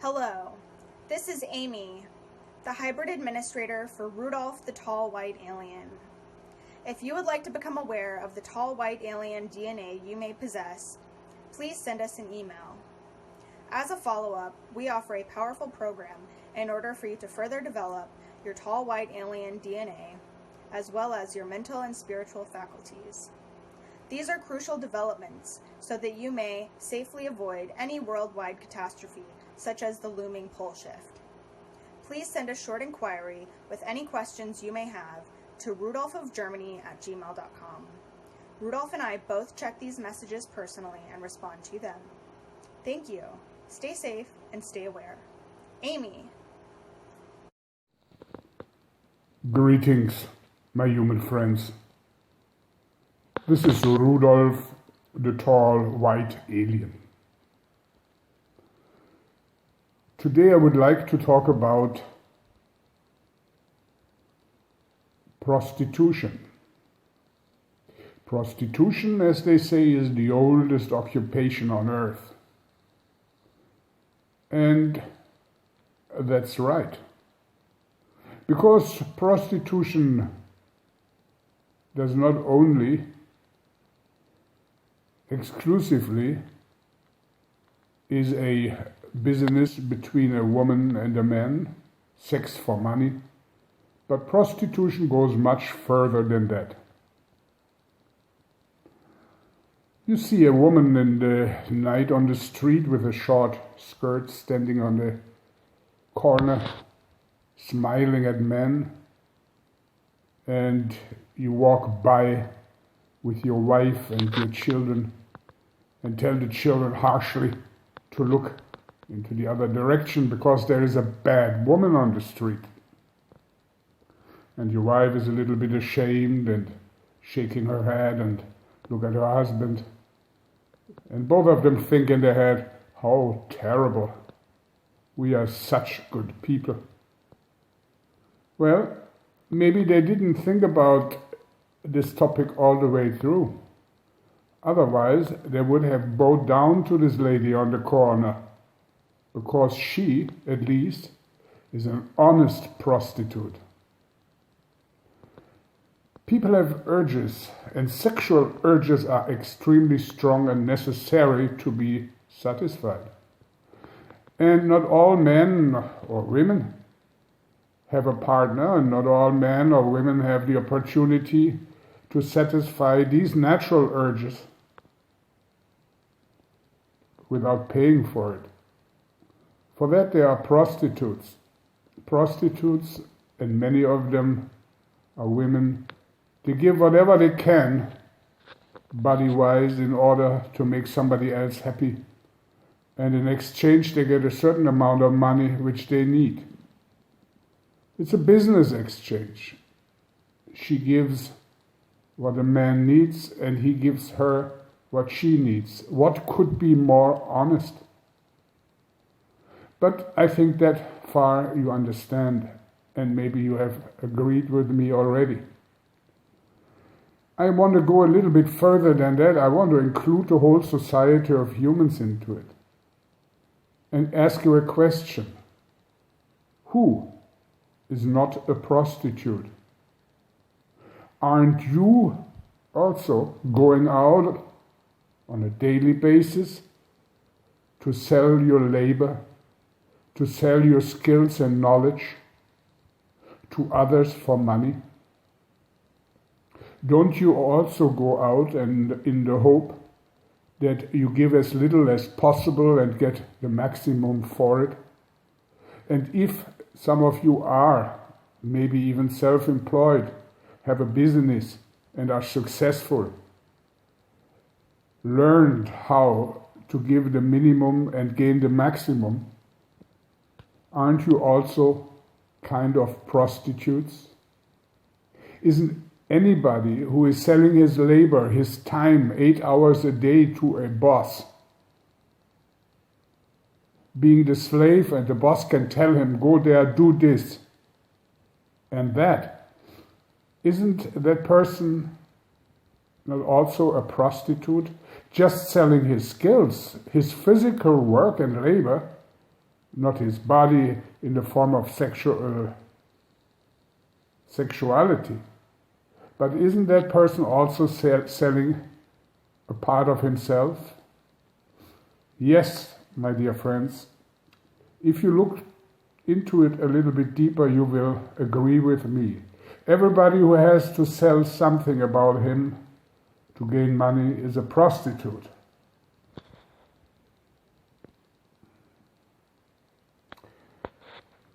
Hello, this is Amy, the hybrid administrator for Rudolf the Tall White Alien. If you would like to become aware of the tall white alien DNA you may possess, please send us an email. As a follow-up, we offer a powerful program in order for you to further develop your tall white alien DNA, as well as your mental and spiritual faculties. These are crucial developments so that you may safely avoid any worldwide catastrophe, such as the looming pole shift. Please send a short inquiry with any questions you may have to rudolphofgermany@gmail.com. Rudolf and I both check these messages personally and respond to them. Thank you. Stay safe and stay aware. Amy. Greetings, my human friends. This is Rudolf the Tall White Alien. Today I would like to talk about prostitution. Prostitution, as they say, is the oldest occupation on earth. And that's right. Because prostitution does not only exclusively is a business between a woman and a man, sex for money, but prostitution goes much further than that. You see a woman in the night on the street with a short skirt standing on the corner, smiling at men, and you walk by with your wife and your children and tell the children harshly to look into the other direction because there is a bad woman on the street. And your wife is a little bit ashamed and shaking her head and look at her husband. And both of them think in their head, how terrible. We are such good people. Well, maybe they didn't think about this topic all the way through. Otherwise, they would have bowed down to this lady on the corner, because she, at least, is an honest prostitute. People have urges, and sexual urges are extremely strong and necessary to be satisfied. And not all men or women have a partner, and not all men or women have the opportunity to satisfy these natural urges without paying for it. For that there are prostitutes. Prostitutes, and many of them are women. They give whatever they can, body-wise, in order to make somebody else happy. And in exchange they get a certain amount of money which they need. It's a business exchange. She gives what a man needs, and he gives her what she needs. What could be more honest? But I think that far you understand, and maybe you have agreed with me already. I want to go a little bit further than that. I want to include the whole society of humans into it and ask you a question. Who is not a prostitute? Aren't you also going out on a daily basis to sell your labor, to sell your skills and knowledge to others for money? Don't you also go out and in the hope that you give as little as possible and get the maximum for it? And if some of you are maybe even self-employed, have a business and are successful, learned how to give the minimum and gain the maximum, aren't you also kind of prostitutes? Isn't anybody who is selling his labor, his time, 8 hours a day to a boss, being the slave, and the boss can tell him, go there, do this and that? Isn't that person not also a prostitute, just selling his skills, his physical work and labor, not his body in the form of sexuality. But isn't that person also selling a part of himself? Yes, my dear friends, if you look into it a little bit deeper, you will agree with me. Everybody who has to sell something about him to gain money is a prostitute.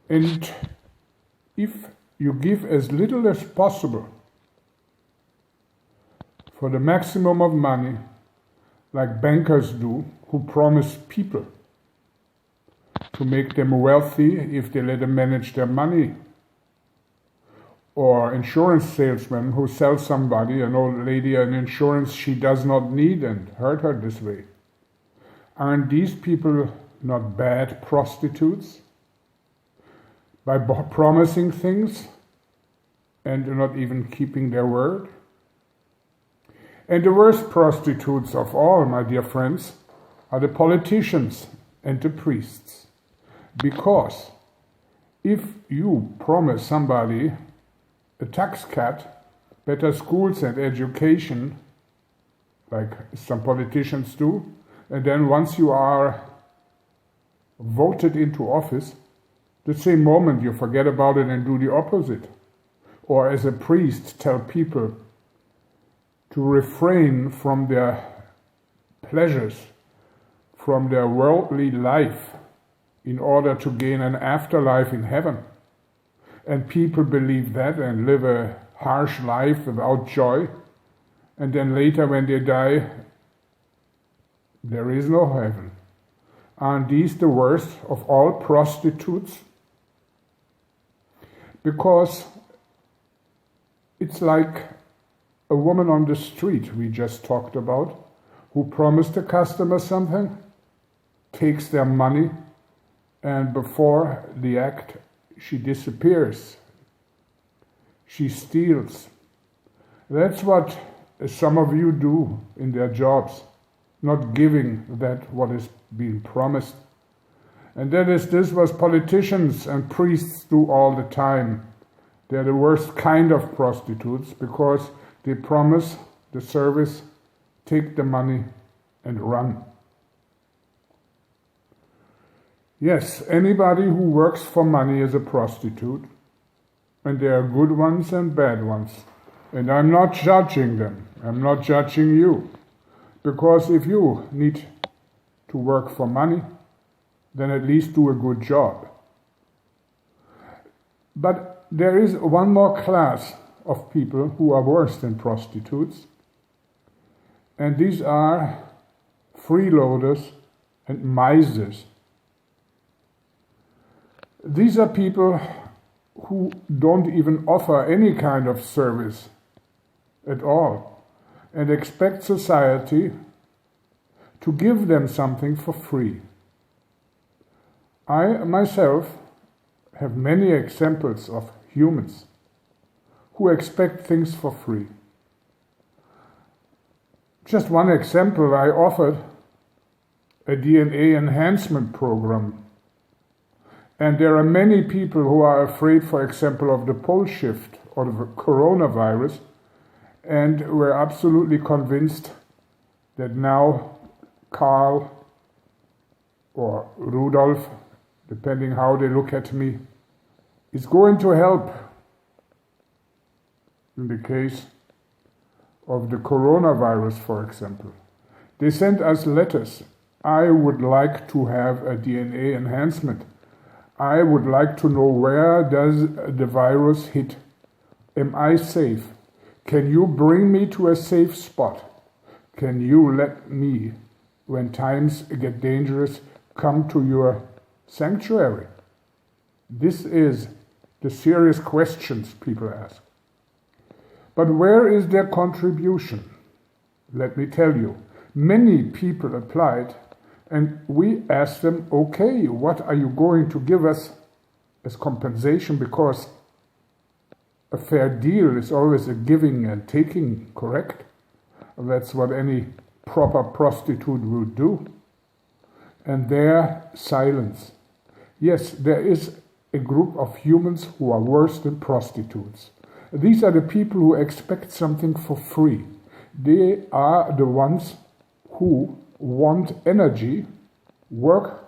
And if you give as little as possible for the maximum of money, like bankers do, who promise people to make them wealthy if they let them manage their money, or insurance salesmen who sell somebody, an old lady, an insurance she does not need and hurt her this way. Aren't these people not bad prostitutes? By promising things and not even keeping their word? And the worst prostitutes of all, my dear friends, are the politicians and the priests. Because if you promise somebody a tax cut, better schools and education, like some politicians do, and then once you are voted into office, the same moment you forget about it and do the opposite. Or as a priest, tell people to refrain from their pleasures, from their worldly life, in order to gain an afterlife in heaven. And people believe that and live a harsh life without joy. And then later when they die, there is no heaven. Aren't these the worst of all prostitutes? Because it's like a woman on the street we just talked about, who promised a customer something, takes their money, and before the act, she disappears. She steals. That's what some of you do in their jobs, not giving that what is being promised. And this what politicians and priests do all the time. They're the worst kind of prostitutes because they promise the service, take the money, and run. Yes, anybody who works for money is a prostitute, and there are good ones and bad ones. And I'm not judging them. I'm not judging you. Because if you need to work for money, then at least do a good job. But there is one more class of people who are worse than prostitutes, and these are freeloaders and misers. These are people who don't even offer any kind of service at all and expect society to give them something for free. I myself have many examples of humans who expect things for free. Just one example, I offered a DNA enhancement program. And there are many people who are afraid, for example, of the pole shift or the coronavirus, and were absolutely convinced that now Carl or Rudolf, depending how they look at me, is going to help in the case of the coronavirus, for example. They sent us letters. I would like to have a DNA enhancement. I would like to know, where does the virus hit? Am I safe? Can you bring me to a safe spot? Can you let me, when times get dangerous, come to your sanctuary? This is the serious questions people ask. But where is their contribution? Let me tell you, many people applied, and we asked them, okay, what are you going to give us as compensation? Because a fair deal is always a giving and taking, correct? That's what any proper prostitute would do. And their silence. Yes, there is a group of humans who are worse than prostitutes. These are the people who expect something for free. They are the ones who want energy, work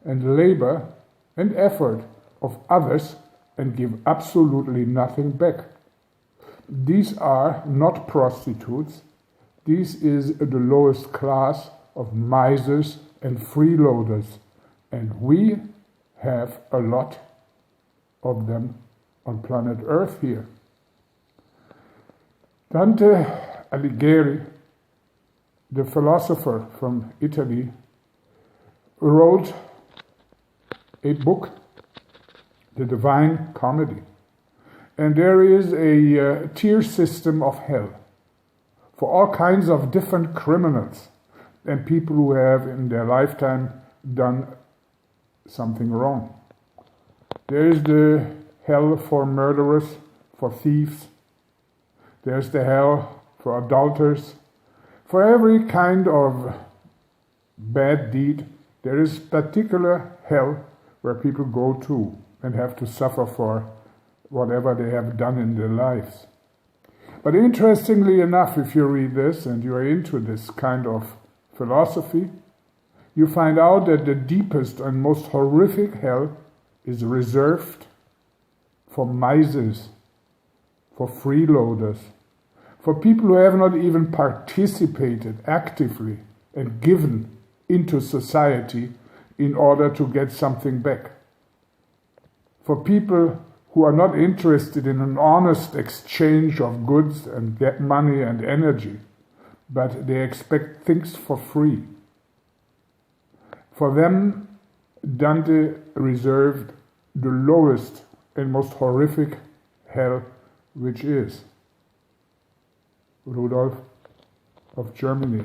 and labor and effort of others and give absolutely nothing back. These are not prostitutes. This is the lowest class of misers and freeloaders, and we have a lot of them on planet Earth here. Dante Alighieri, the philosopher from Italy, wrote a book, The Divine Comedy. And there is a tier system of hell for all kinds of different criminals and people who have in their lifetime done something wrong. There is the hell for murderers, for thieves. There's the hell for adulterers. For every kind of bad deed, there is particular hell where people go to and have to suffer for whatever they have done in their lives. But interestingly enough, if you read this and you are into this kind of philosophy, you find out that the deepest and most horrific hell is reserved for misers, for freeloaders, for people who have not even participated actively and given into society in order to get something back. For people who are not interested in an honest exchange of goods and get money and energy, but they expect things for free. For them, Dante reserved the lowest and most horrific hell, which is Rudolf of Germany.